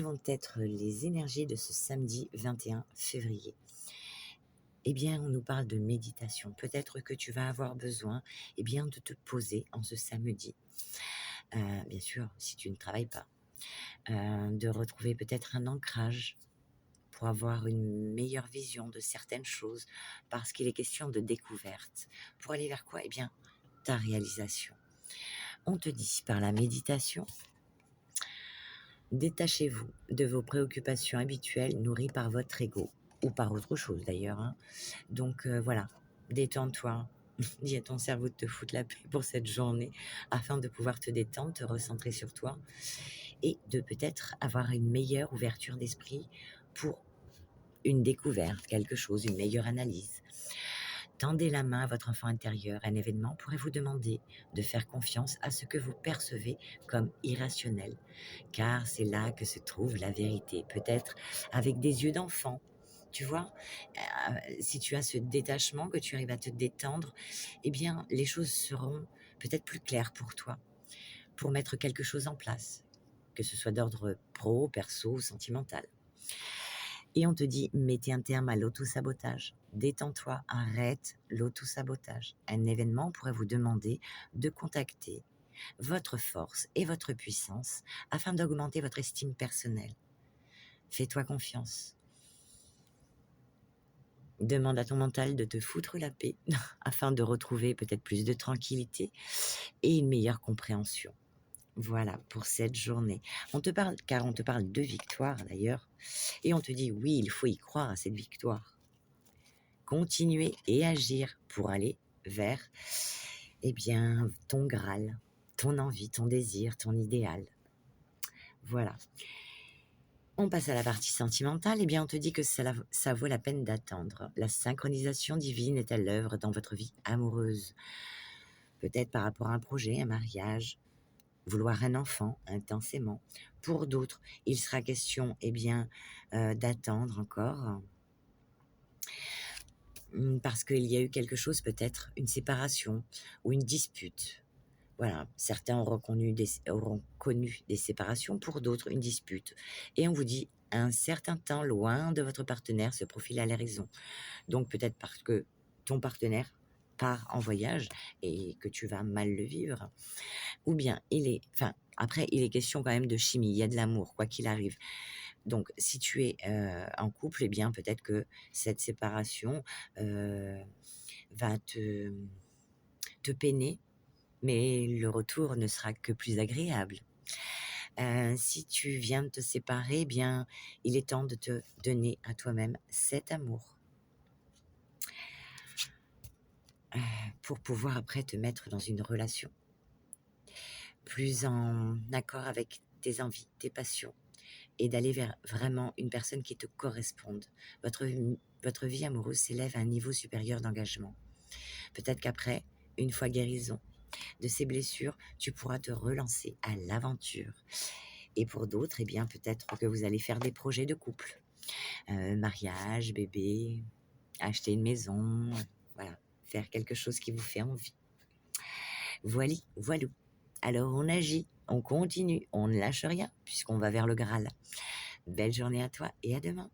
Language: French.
Vont être les énergies de ce samedi 21 février? Eh bien, on nous parle de méditation. Peut-être que tu vas avoir besoin, de te poser en ce samedi. Bien sûr, si tu ne travailles pas, de retrouver peut-être un ancrage pour avoir une meilleure vision de certaines choses, parce qu'il est question de découverte. Pour aller vers quoi? Ta réalisation. On te dit par la méditation, détachez-vous de vos préoccupations habituelles nourries par votre ego, ou par autre chose d'ailleurs, hein. Donc voilà, détends-toi, dis à ton cerveau de te foutre la paix pour cette journée, afin de pouvoir te détendre, te recentrer sur toi, et de peut-être avoir une meilleure ouverture d'esprit pour une découverte, quelque chose, une meilleure analyse. Tendez la main à votre enfant intérieur. Un événement pourrait vous demander de faire confiance à ce que vous percevez comme irrationnel, car c'est là que se trouve la vérité, peut-être avec des yeux d'enfant. Tu vois, si tu as ce détachement, que tu arrives à te détendre, les choses seront peut-être plus claires pour toi, pour mettre quelque chose en place, que ce soit d'ordre pro, perso ou sentimental. Et on te dit, mettez un terme à l'auto-sabotage. Détends-toi, arrête l'auto-sabotage. Un événement pourrait vous demander de contacter votre force et votre puissance afin d'augmenter votre estime personnelle. Fais-toi confiance. Demande à ton mental de te foutre la paix afin de retrouver peut-être plus de tranquillité et une meilleure compréhension. Voilà pour cette journée. On te parle de victoire d'ailleurs, et on te dit oui, il faut y croire à cette victoire. Continuer et agir pour aller vers ton Graal, ton envie, ton désir, ton idéal. Voilà. On passe à la partie sentimentale. On te dit que ça vaut la peine d'attendre. La synchronisation divine est à l'œuvre dans votre vie amoureuse. Peut-être par rapport à un projet, un mariage, vouloir un enfant intensément. Pour d'autres, il sera question d'attendre encore, parce qu'il y a eu quelque chose, peut-être une séparation ou une dispute. Voilà, certains auront connu des séparations, pour d'autres une dispute. Et on vous dit, un certain temps loin de votre partenaire se profile à la raison. Donc peut-être parce que ton partenaire part en voyage et que tu vas mal le vivre. Ou bien après il est question quand même de chimie, il y a de l'amour, quoi qu'il arrive. Donc si tu es en couple, peut-être que cette séparation va te peiner, mais le retour ne sera que plus agréable. Si tu viens de te séparer, il est temps de te donner à toi-même cet amour, pour pouvoir après te mettre dans une relation plus en accord avec tes envies, tes passions, et d'aller vers vraiment une personne qui te corresponde. Votre vie amoureuse s'élève à un niveau supérieur d'engagement. Peut-être qu'après, une fois guérison de ces blessures, tu pourras te relancer à l'aventure. Et pour d'autres, peut-être que vous allez faire des projets de couple. Mariage, bébé, acheter une maison, voilà, faire quelque chose qui vous fait envie. Voilou. Alors on agit, on continue, on ne lâche rien, puisqu'on va vers le Graal. Belle journée à toi et à demain.